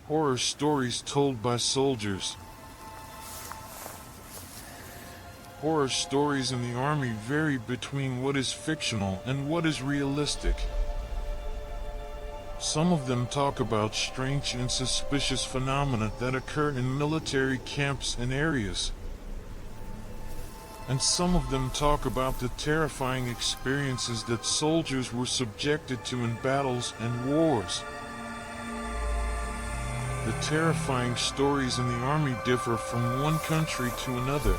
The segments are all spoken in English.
Horror stories told by soldiers. Horror stories in the Army vary between what is fictional and what is realistic. Some of them talk about strange and suspicious phenomena that occur in military camps and areas. And some of them talk about the terrifying experiences that soldiers were subjected to in battles and wars. The terrifying stories in the Army differ from one country to another,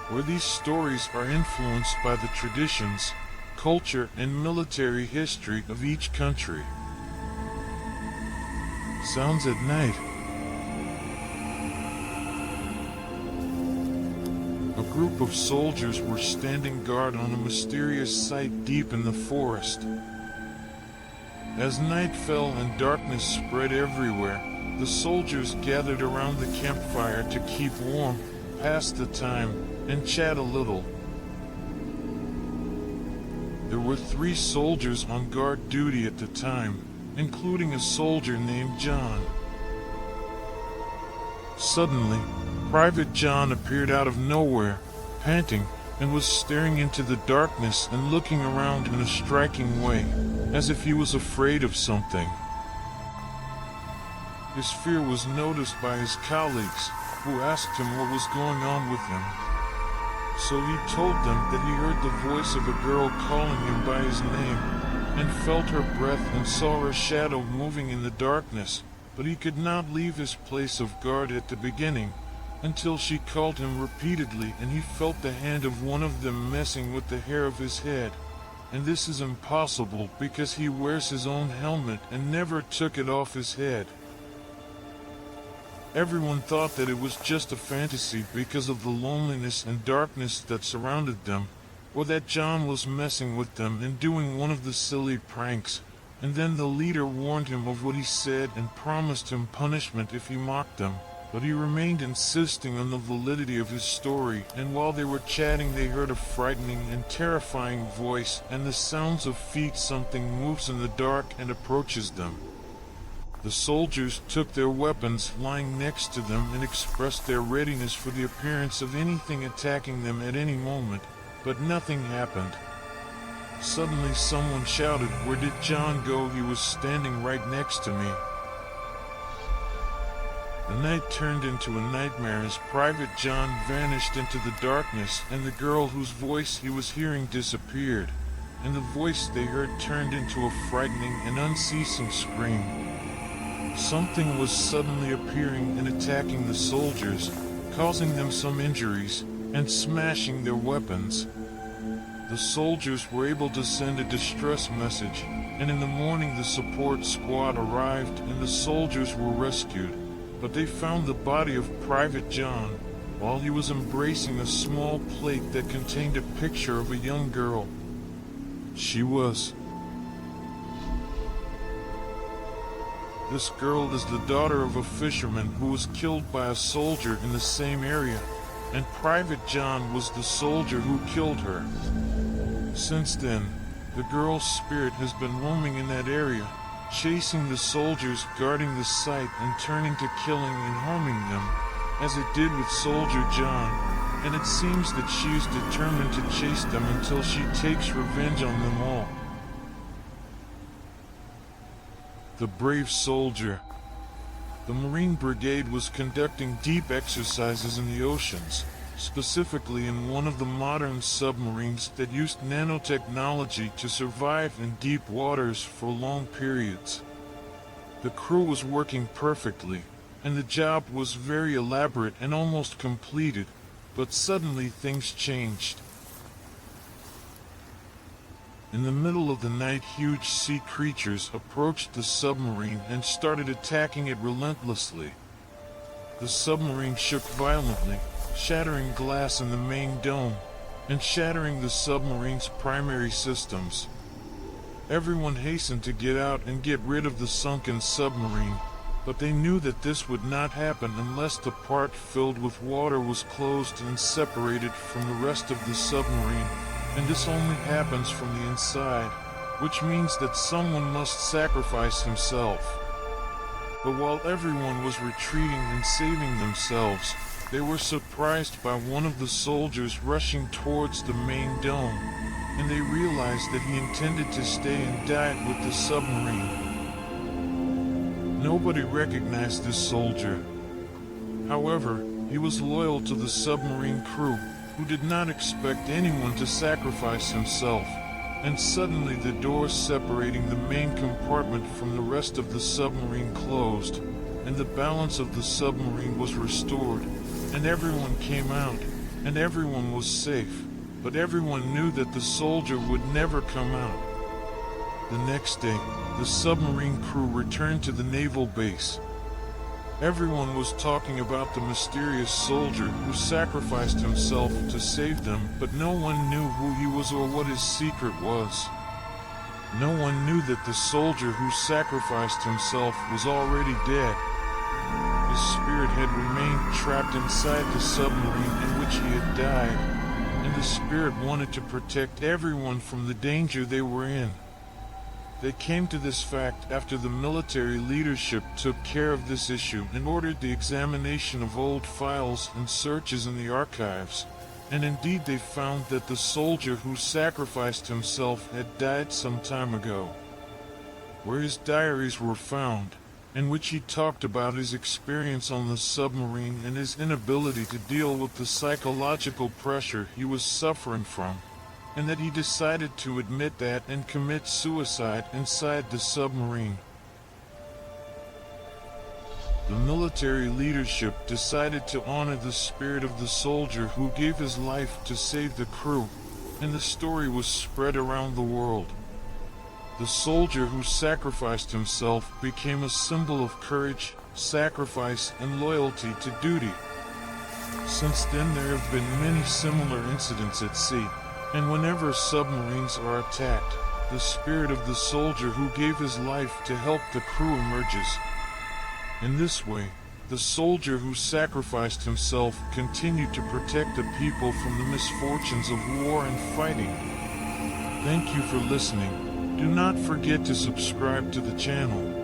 where these stories are influenced by the traditions, culture, and military history of each country. Sounds at night. A group of soldiers were standing guard on a mysterious site deep in the forest. As night fell and darkness spread everywhere, the soldiers gathered around the campfire to keep warm, pass the time, and chat a little. There were 3 soldiers on guard duty at the time, including a soldier named John. Suddenly, Private John appeared out of nowhere, panting, and was staring into the darkness and looking around in a striking way, as if he was afraid of something. His fear was noticed by his colleagues, who asked him what was going on with him. So he told them that he heard the voice of a girl calling him by his name, and felt her breath and saw her shadow moving in the darkness, but he could not leave his place of guard at the beginning, until she called him repeatedly and he felt the hand of one of them messing with the hair of his head. And this is impossible because he wears his own helmet and never took it off his head. Everyone thought that it was just a fantasy because of the loneliness and darkness that surrounded them, or that John was messing with them and doing one of the silly pranks, and then the leader warned him of what he said and promised him punishment if he mocked them, but he remained insisting on the validity of his story, and while they were chatting they heard a frightening and terrifying voice and the sounds of feet. Something moves in the dark and approaches them. The soldiers took their weapons lying next to them and expressed their readiness for the appearance of anything attacking them at any moment, but nothing happened. Suddenly someone shouted, "Where did John go? He was standing right next to me." The night turned into a nightmare as Private John vanished into the darkness and the girl whose voice he was hearing disappeared, and the voice they heard turned into a frightening and unceasing scream. Something was suddenly appearing and attacking the soldiers, causing them some injuries, and smashing their weapons. The soldiers were able to send a distress message, and in the morning the support squad arrived and the soldiers were rescued, but they found the body of Private John, while he was embracing a small plate that contained a picture of a young girl. This girl is the daughter of a fisherman who was killed by a soldier in the same area, and Private John was the soldier who killed her. Since then, the girl's spirit has been roaming in that area, chasing the soldiers guarding the site and turning to killing and harming them, as it did with Soldier John, and it seems that she is determined to chase them until she takes revenge on them all. The brave soldier. The Marine Brigade was conducting deep exercises in the oceans, specifically in one of the modern submarines that used nanotechnology to survive in deep waters for long periods. The crew was working perfectly, and the job was very elaborate and almost completed, but suddenly things changed. In the middle of the night, huge sea creatures approached the submarine and started attacking it relentlessly. The submarine shook violently, shattering glass in the main dome, and shattering the submarine's primary systems. Everyone hastened to get out and get rid of the sunken submarine, but they knew that this would not happen unless the part filled with water was closed and separated from the rest of the submarine, and this only happens from the inside, which means that someone must sacrifice himself. But while everyone was retreating and saving themselves, they were surprised by one of the soldiers rushing towards the main dome, and they realized that he intended to stay and die with the submarine. Nobody recognized this soldier. However, he was loyal to the submarine crew, who did not expect anyone to sacrifice himself, and suddenly the doors separating the main compartment from the rest of the submarine closed, and the balance of the submarine was restored, and everyone came out, and everyone was safe, but everyone knew that the soldier would never come out. The next day, the submarine crew returned to the naval base. Everyone was talking about the mysterious soldier who sacrificed himself to save them, but no one knew who he was or what his secret was. No one knew that the soldier who sacrificed himself was already dead. His spirit had remained trapped inside the submarine in which he had died, and the spirit wanted to protect everyone from the danger they were in. They came to this fact after the military leadership took care of this issue and ordered the examination of old files and searches in the archives, and indeed they found that the soldier who sacrificed himself had died some time ago. Where his diaries were found, in which he talked about his experience on the submarine and his inability to deal with the psychological pressure he was suffering from, and that he decided to admit that and commit suicide inside the submarine. The military leadership decided to honor the spirit of the soldier who gave his life to save the crew, and the story was spread around the world. The soldier who sacrificed himself became a symbol of courage, sacrifice, and loyalty to duty. Since then there have been many similar incidents at sea, and whenever submarines are attacked, the spirit of the soldier who gave his life to help the crew emerges. In this way, the soldier who sacrificed himself continued to protect the people from the misfortunes of war and fighting. Thank you for listening. Do not forget to subscribe to the channel.